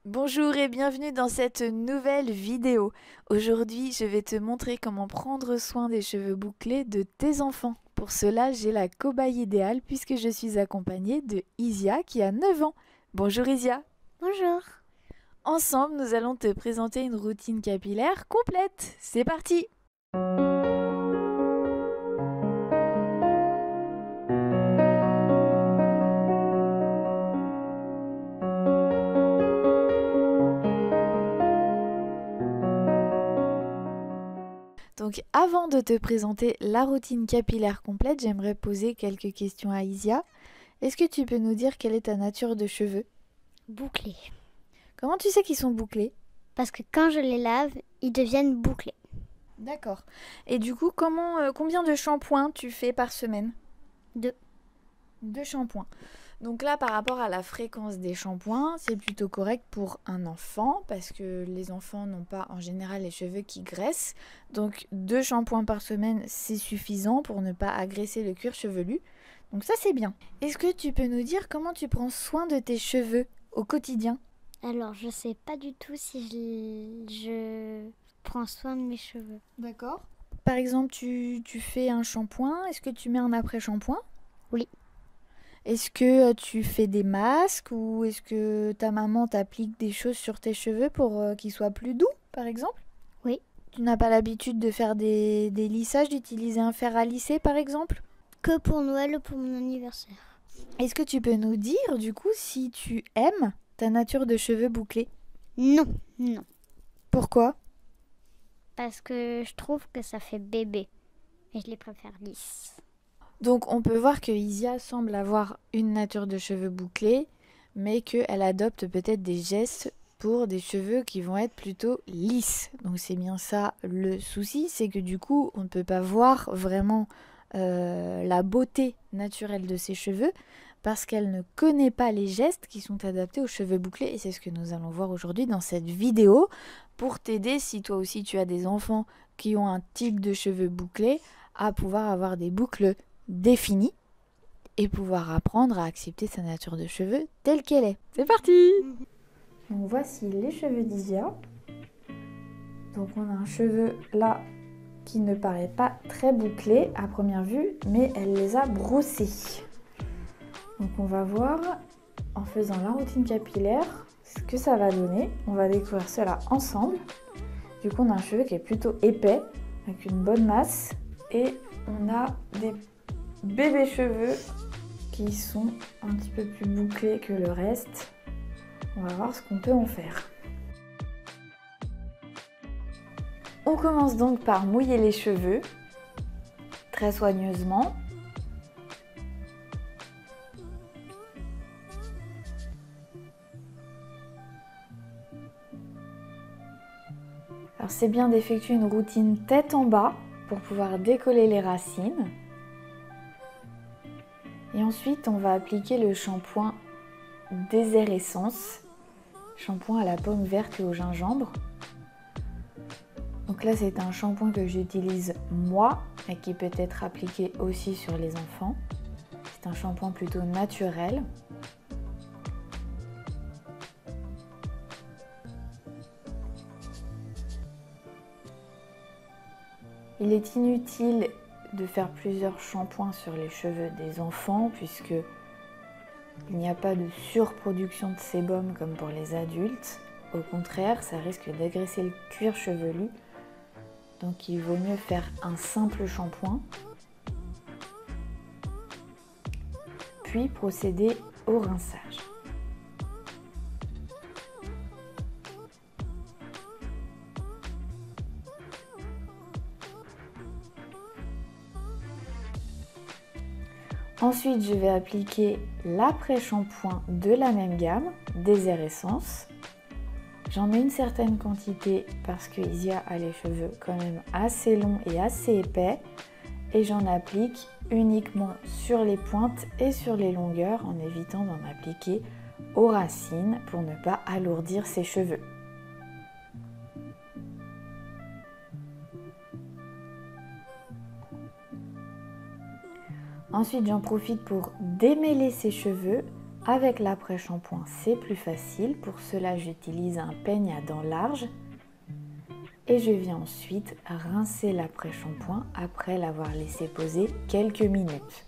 Bonjour et bienvenue dans cette nouvelle vidéo. Aujourd'hui, je vais te montrer comment prendre soin des cheveux bouclés de tes enfants. Pour cela, j'ai la cobaye idéale puisque je suis accompagnée de Isia qui a 9 ans. Bonjour Isia. Bonjour. Ensemble, nous allons te présenter une routine capillaire complète. C'est parti! Donc avant de te présenter la routine capillaire complète, j'aimerais poser quelques questions à Isia. Est-ce que tu peux nous dire quelle est ta nature de cheveux? Bouclés. Comment tu sais qu'ils sont bouclés? Parce que quand je les lave, ils deviennent bouclés. D'accord. Et du coup, combien de shampoings tu fais par semaine? 2. 2 shampoings. Donc là, par rapport à la fréquence des shampoings, c'est plutôt correct pour un enfant parce que les enfants n'ont pas en général les cheveux qui graissent. Donc 2 shampoings par semaine, c'est suffisant pour ne pas agresser le cuir chevelu. Donc ça, c'est bien. Est-ce que tu peux nous dire comment tu prends soin de tes cheveux au quotidien? Alors, je sais pas du tout si je prends soin de mes cheveux. D'accord. Par exemple, tu fais un shampoing. Est-ce que tu mets un après-shampoing? Oui. Est-ce que tu fais des masques ou est-ce que ta maman t'applique des choses sur tes cheveux pour qu'ils soient plus doux, par exemple? Oui. Tu n'as pas l'habitude de faire des lissages, d'utiliser un fer à lisser, par exemple? Que pour Noël ou pour mon anniversaire. Est-ce que tu peux nous dire, du coup, si tu aimes ta nature de cheveux bouclés? Non. Pourquoi? Parce que je trouve que ça fait bébé. Et je les préfère lisses. Donc on peut voir que Isia semble avoir une nature de cheveux bouclés, mais qu'elle adopte peut-être des gestes pour des cheveux qui vont être plutôt lisses. Donc c'est bien ça le souci, c'est que du coup on ne peut pas voir vraiment la beauté naturelle de ses cheveux parce qu'elle ne connaît pas les gestes qui sont adaptés aux cheveux bouclés et c'est ce que nous allons voir aujourd'hui dans cette vidéo pour t'aider si toi aussi tu as des enfants qui ont un type de cheveux bouclés à pouvoir avoir des boucles définie et pouvoir apprendre à accepter sa nature de cheveux telle qu'elle est. C'est parti! Donc voici les cheveux d'Isia. Donc on a un cheveu là qui ne paraît pas très bouclé à première vue, mais elle les a brossés. Donc on va voir en faisant la routine capillaire ce que ça va donner. On va découvrir cela ensemble. Du coup on a un cheveu qui est plutôt épais, avec une bonne masse, et on a des bébés cheveux qui sont un petit peu plus bouclés que le reste. On va voir ce qu'on peut en faire. On commence donc par mouiller les cheveux très soigneusement. Alors c'est bien d'effectuer une routine tête en bas pour pouvoir décoller les racines. Et ensuite, on va appliquer le shampoing Désert Essence, shampoing à la pomme verte et au gingembre. Donc là, c'est un shampoing que j'utilise moi et qui peut être appliqué aussi sur les enfants. C'est un shampoing plutôt naturel. Il est inutile de faire plusieurs shampoings sur les cheveux des enfants puisque il n'y a pas de surproduction de sébum comme pour les adultes. Au contraire, ça risque d'agresser le cuir chevelu. Donc il vaut mieux faire un simple shampoing, puis procéder au rinçage. Ensuite, je vais appliquer l'après-shampoing de la même gamme, Désert Essence. J'en mets une certaine quantité parce que Isia a les cheveux quand même assez longs et assez épais. Et j'en applique uniquement sur les pointes et sur les longueurs en évitant d'en appliquer aux racines pour ne pas alourdir ses cheveux. Ensuite, j'en profite pour démêler ses cheveux Avec l'après-shampoing, c'est plus facile. Pour cela, j'utilise un peigne à dents larges. Et je viens ensuite rincer l'après-shampoing après l'avoir laissé poser quelques minutes.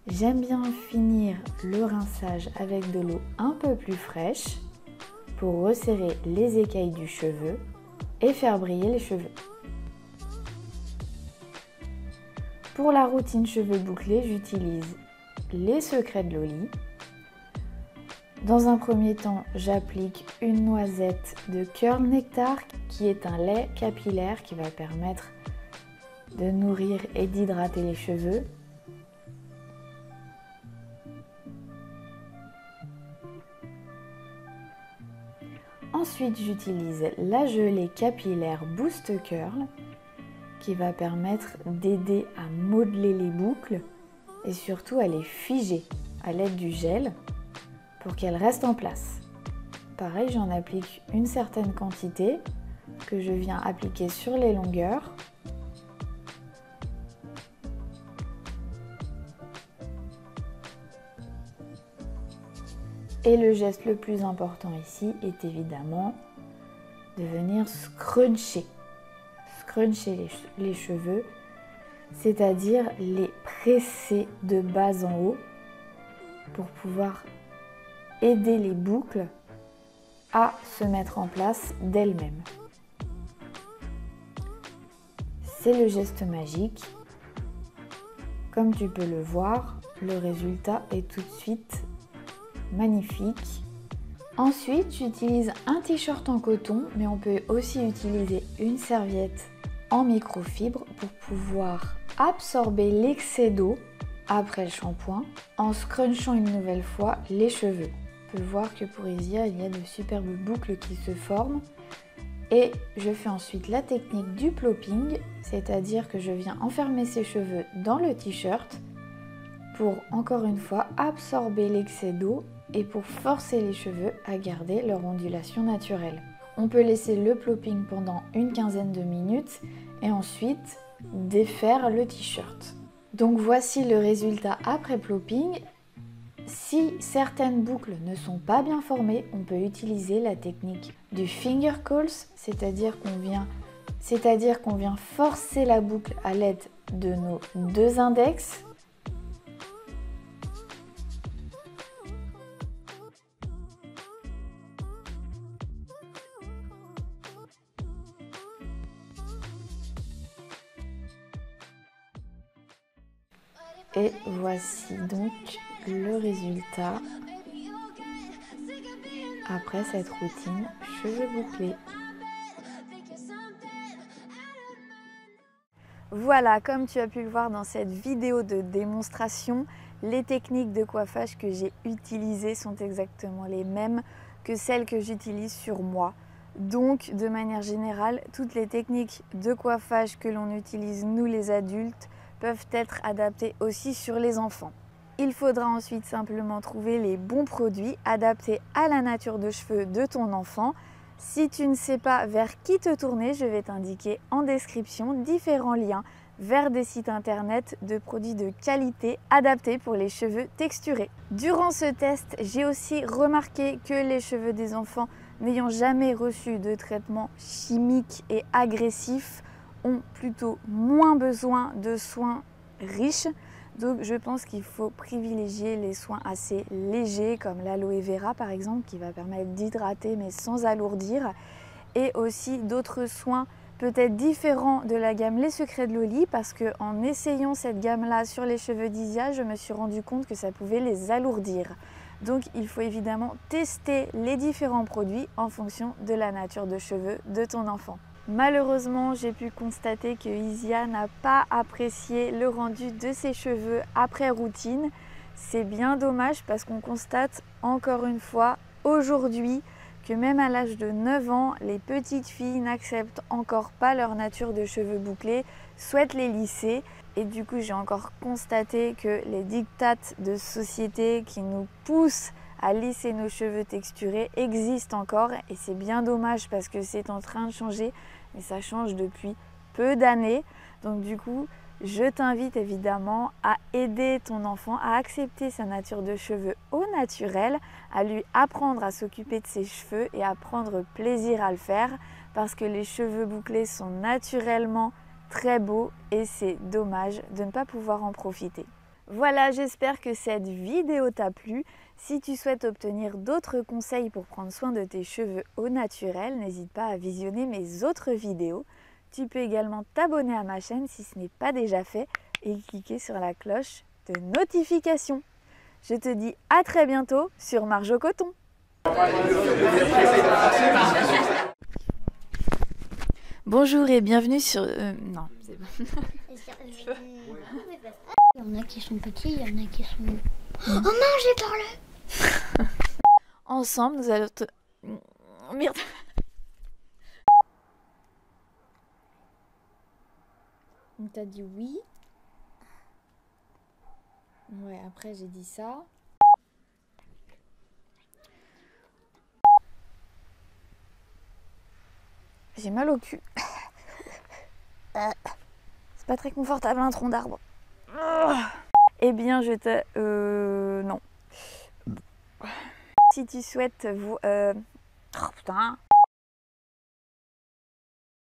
J'aime bien finir le rinçage avec de l'eau un peu plus fraîche pour resserrer les écailles du cheveu et faire briller les cheveux. Pour la routine cheveux bouclés, j'utilise les secrets de Loli. Dans un premier temps, j'applique une noisette de Curl Nectar qui est un lait capillaire qui va permettre de nourrir et d'hydrater les cheveux. Ensuite, j'utilise la gelée capillaire Boost Curl qui va permettre d'aider à modeler les boucles et surtout à les figer à l'aide du gel pour qu'elles restent en place. Pareil, j'en applique une certaine quantité que je viens appliquer sur les longueurs. Et le geste le plus important ici est évidemment de venir scruncher les cheveux, c'est-à-dire les presser de bas en haut pour pouvoir aider les boucles à se mettre en place d'elles-mêmes. C'est le geste magique. Comme tu peux le voir, le résultat est tout de suite magnifique. Ensuite, j'utilise un t-shirt en coton, mais on peut aussi utiliser une serviette en microfibre pour pouvoir absorber l'excès d'eau après le shampoing en scrunchant une nouvelle fois les cheveux. On peut voir que pour Isia, il y a de superbes boucles qui se forment. Et je fais ensuite la technique du plopping, c'est-à-dire que je viens enfermer ses cheveux dans le t-shirt pour encore une fois absorber l'excès d'eau et pour forcer les cheveux à garder leur ondulation naturelle. On peut laisser le plopping pendant une quinzaine de minutes et ensuite défaire le t-shirt. Donc voici le résultat après plopping. Si certaines boucles ne sont pas bien formées, on peut utiliser la technique du finger curls, c'est-à-dire qu'on vient forcer la boucle à l'aide de nos deux index. Et voici donc le résultat après cette routine cheveux bouclés. Voilà, comme tu as pu le voir dans cette vidéo de démonstration, les techniques de coiffage que j'ai utilisées sont exactement les mêmes que celles que j'utilise sur moi. Donc, de manière générale, toutes les techniques de coiffage que l'on utilise, nous les adultes, peuvent être adaptées aussi sur les enfants. Il faudra ensuite simplement trouver les bons produits adaptés à la nature de cheveux de ton enfant. Si tu ne sais pas vers qui te tourner, je vais t'indiquer en description différents liens vers des sites internet de produits de qualité adaptés pour les cheveux texturés. Durant ce test, j'ai aussi remarqué que les cheveux des enfants n'ayant jamais reçu de traitement chimique et agressif ont plutôt moins besoin de soins riches. Donc je pense qu'il faut privilégier les soins assez légers comme l'aloe vera par exemple qui va permettre d'hydrater mais sans alourdir, et aussi d'autres soins peut-être différents de la gamme Les Secrets de Loli, parce qu'en essayant cette gamme-là sur les cheveux d'Isia, je me suis rendu compte que ça pouvait les alourdir. Donc il faut évidemment tester les différents produits en fonction de la nature de cheveux de ton enfant. Malheureusement, j'ai pu constater que Isia n'a pas apprécié le rendu de ses cheveux après routine. C'est bien dommage parce qu'on constate encore une fois aujourd'hui que même à l'âge de 9 ans, les petites filles n'acceptent encore pas leur nature de cheveux bouclés, souhaitent les lisser. Et du coup, j'ai encore constaté que les dictates de société qui nous poussent à lisser nos cheveux texturés existent encore, et c'est bien dommage parce que c'est en train de changer, mais ça change depuis peu d'années. Donc du coup, Je t'invite évidemment à aider ton enfant à accepter sa nature de cheveux au naturel, à lui apprendre à s'occuper de ses cheveux et à prendre plaisir à le faire parce que les cheveux bouclés sont naturellement très beaux et c'est dommage de ne pas pouvoir en profiter. Voilà, j'espère que cette vidéo t'a plu. Si tu souhaites obtenir d'autres conseils pour prendre soin de tes cheveux au naturel, n'hésite pas à visionner mes autres vidéos. Tu peux également t'abonner à ma chaîne si ce n'est pas déjà fait et cliquer sur la cloche de notification. Je te dis à très bientôt sur Marjo Coton. Bonjour et bienvenue sur... non, c'est bon. Il y en a qui sont petits, il y en a qui sont... Oh non, j'ai parlé. Ensemble, nous allons te... Merde. On t'a dit oui. Ouais, après j'ai dit ça. J'ai mal au cul. C'est pas très confortable un tronc d'arbre. Eh bien, je te... non. Si tu souhaites vous... Oh putain.